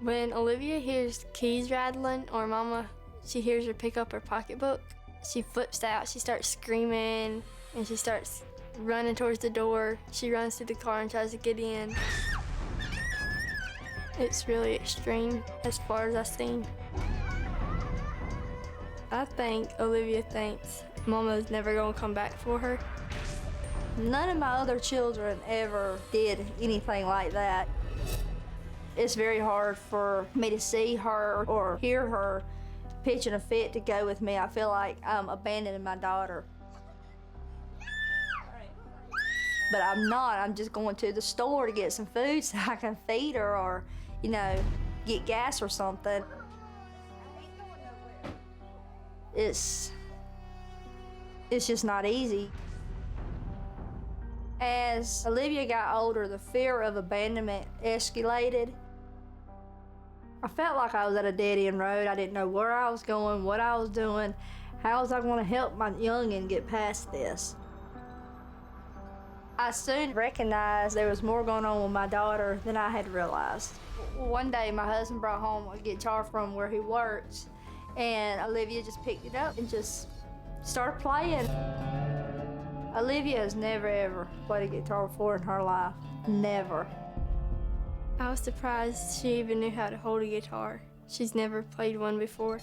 When Olivia hears keys rattling or Mama, she hears her pick up her pocketbook, she flips out, she starts screaming, and she starts running towards the door. She runs to the car and tries to get in. It's really extreme as far as I've seen. I think Olivia thinks Mama's never gonna come back for her. None of my other children ever did anything like that. It's very hard for me to see her or hear her pitching a fit to go with me. I feel like I'm abandoning my daughter. But I'm not. I'm just going to the store to get some food so I can feed her or, you know, get gas or something. It's just not easy. As Olivia got older, the fear of abandonment escalated. I felt like I was at a dead-end road. I didn't know where I was going, what I was doing. How was I going to help my youngin' get past this? I soon recognized there was more going on with my daughter than I had realized. One day, my husband brought home a guitar from where he works, and Olivia just picked it up and just started playing. Olivia has never, ever played a guitar before in her life. Never. I was surprised she even knew how to hold a guitar. She's never played one before.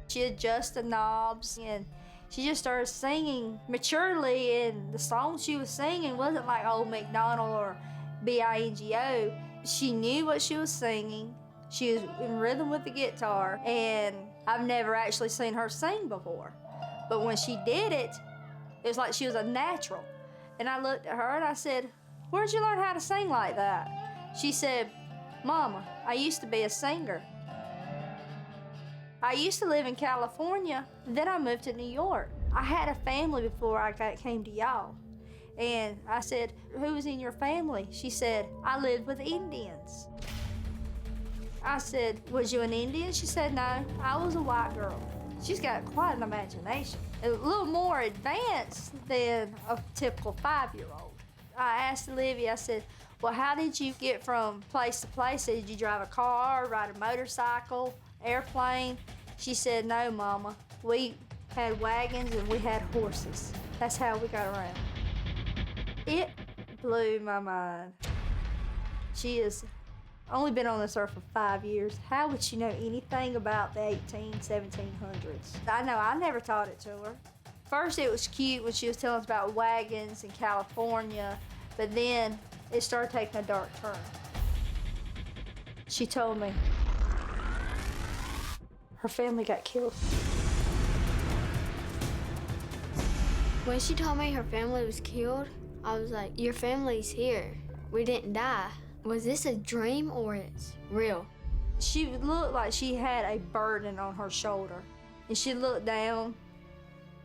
She adjusted the knobs and she just started singing maturely, and the song she was singing wasn't like Old MacDonald or B-I-N-G-O. She knew what she was singing. She was in rhythm with the guitar, and I've never actually seen her sing before. But when she did it, it was like she was a natural. And I looked at her and I said, "Where'd you learn how to sing like that?" She said, "Mama, I used to be a singer. I used to live in California, then I moved to New York. I had a family before I came to y'all." And I said, "Who was in your family?" She said, "I lived with Indians." I said, "Was you an Indian?" She said, "No, I was a white girl." She's got quite an imagination. A little more advanced than a typical 5-year-old. I asked Olivia, I said, "Well, how did you get from place to place? Did you drive a car, ride a motorcycle, airplane?" She said, "No, Mama. We had wagons and we had horses. That's how we got around." It blew my mind. She has only been on this earth for 5 years. How would she know anything about the 1700s? I know I never taught it to her. First, it was cute when she was telling us about wagons in California, but then it started taking a dark turn. She told me her family got killed. When she told me her family was killed, I was like, "Your family's here. We didn't die. Was this a dream or it's real?" She looked like she had a burden on her shoulder. And she looked down,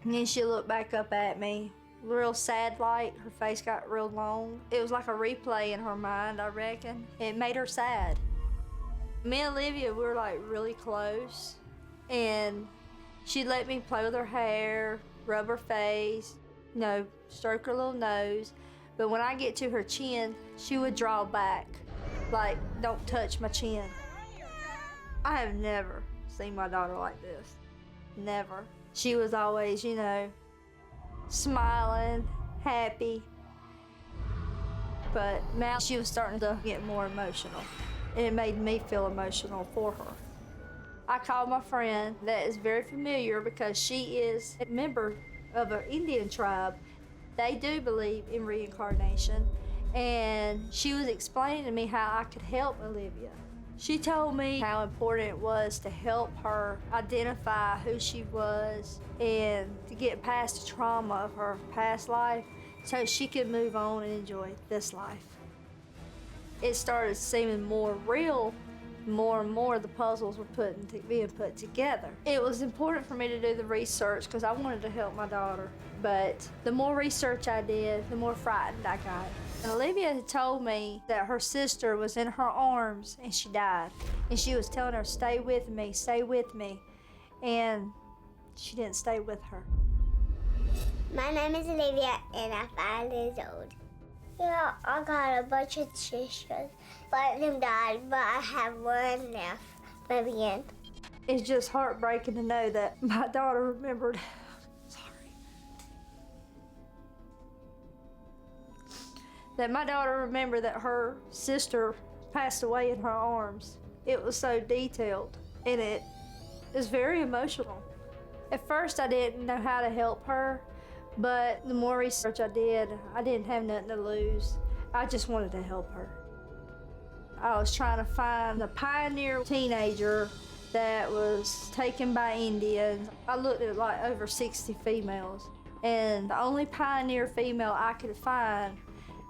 and then she looked back up at me, real sad like. Her face got real long. It was like a replay in her mind, I reckon. It made her sad. Me and Olivia, we were like really close, and she'd let me play with her hair, rub her face, you know, stroke her little nose. But when I get to her chin, she would draw back, like, "Don't touch my chin." I have never seen my daughter like this. Never. She was always, you know, smiling, happy. But now she was starting to get more emotional. And it made me feel emotional for her. I called my friend that is very familiar because she is a member of an Indian tribe. They do believe in reincarnation, and she was explaining to me how I could help Olivia. She told me how important it was to help her identify who she was and to get past the trauma of her past life so she could move on and enjoy this life. It started seeming more real. More and more the puzzles were being put together. It was important for me to do the research because I wanted to help my daughter. But the more research I did, the more frightened I got. And Olivia had told me that her sister was in her arms and she died. And she was telling her, "Stay with me, stay with me." And she didn't stay with her. My name is Olivia and I'm 5 years old. Yeah, I got a bunch of sisters, but of them died, but I have one left, Vivian. It's just heartbreaking to know that my daughter remembered. That my daughter remembered that her sister passed away in her arms. It was so detailed, and it is very emotional. At first, I didn't know how to help her, but the more research I didn't have nothing to lose. I just wanted to help her. I was trying to find the pioneer teenager that was taken by Indians. I looked at like over 60 females, and the only pioneer female I could find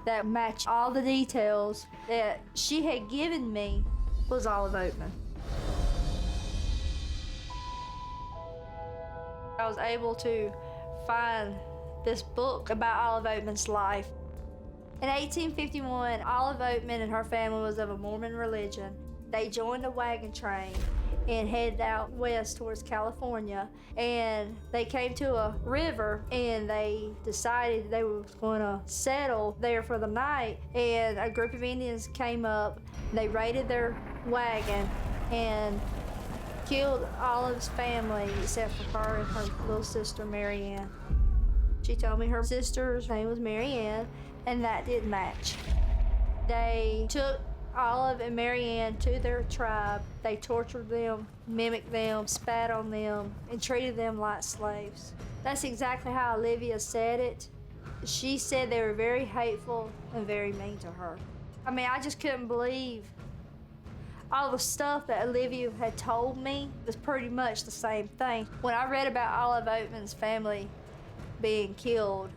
that matched all the details that she had given me was Olive Oatman. I was able to find this book about Olive Oatman's life. In 1851, Olive Oatman and her family was of a Mormon religion. They joined a wagon train and headed out west towards California, and they came to a river and they decided they were going to settle there for the night, and a group of Indians came up. They raided their wagon and killed Olive's family except for her and her little sister Mary Ann. She told me her sister's name was Mary Ann, and that did match. They took Olive and Mary Ann to their tribe. They tortured them, mimicked them, spat on them, and treated them like slaves. That's exactly how Olivia said it. She said they were very hateful and very mean to her. I mean, I just couldn't believe all the stuff that Olivia had told me was pretty much the same thing. When I read about Olive Oatman's family being killed,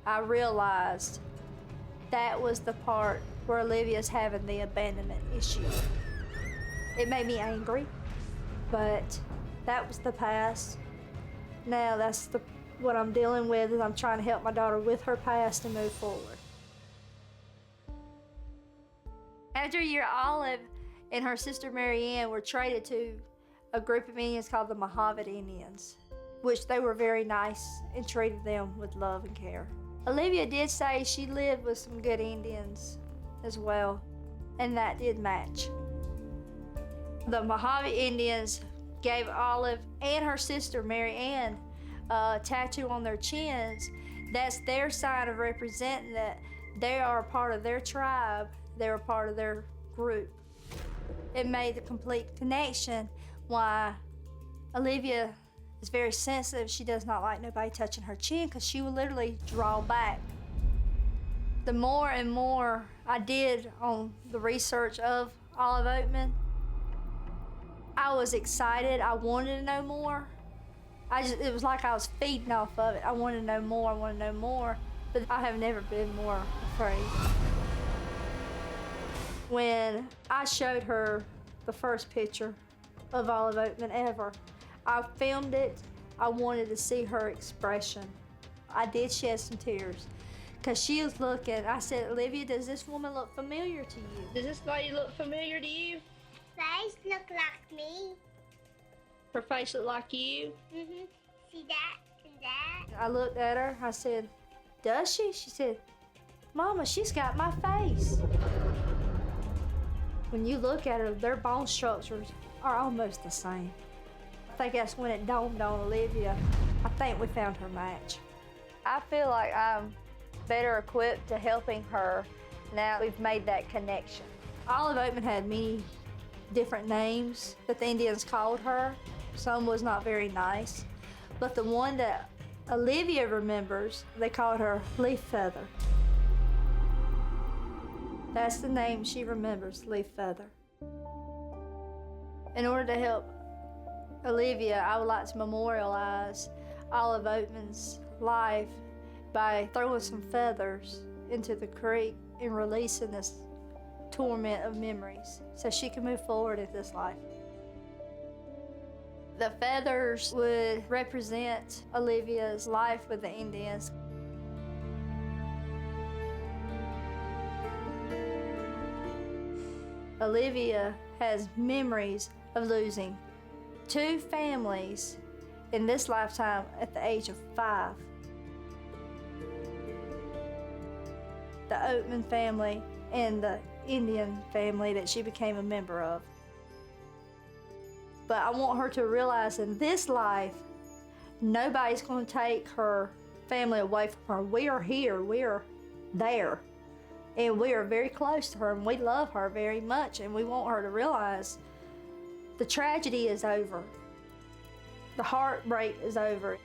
I realized that was the part where Olivia's having the abandonment issue. It made me angry, but that was the past. Now that's what I'm dealing with, is I'm trying to help my daughter with her past and move forward. After a year, Olive and her sister Mary Ann were traded to a group of Indians called the Mojave Indians, which they were very nice and treated them with love and care. Olivia did say she lived with some good Indians as well, and that did match. The Mojave Indians gave Olive and her sister Mary Ann a tattoo on their chins. That's their sign of representing that they are a part of their tribe, they're a part of their group. It made the complete connection why Olivia is very sensitive. She does not like nobody touching her chin because she will literally draw back. The more and more I did on the research of Olive Oatman, I was excited. I wanted to know more. It was like I was feeding off of it. I wanted to know more, but I have never been more afraid. When I showed her the first picture of Olive Oatman ever, I filmed it. I wanted to see her expression. I did shed some tears because she was looking. I said, Olivia, does this woman look familiar to you? Does this lady look familiar to you? Face look like me. Her face look like you? Mm-hmm. See that and that? I looked at her. I said, does she? She said, Mama, she's got my face. When you look at her, their bone structures are almost the same. I think that's when it dawned on Olivia. I think we found her match. I feel like I'm better equipped to helping her now we've made that connection. Olive Oatman had many different names that the Indians called her. Some was not very nice, but the one that Olivia remembers, they called her Leaf Feather. That's the name she remembers, Leaf Feather. In order to help Olivia, I would like to memorialize Olive Oatman's life by throwing some feathers into the creek and releasing this torment of memories so she can move forward in this life. The feathers would represent Olivia's life with the Indians. Olivia has memories of losing 2 families in this lifetime at the age of 5. the Oatman family and the Indian family that she became a member of. But I want her to realize in this life, nobody's going to take her family away from her. We are here, we are there, and we are very close to her, and we love her very much, and we want her to realize the tragedy is over. The heartbreak is over.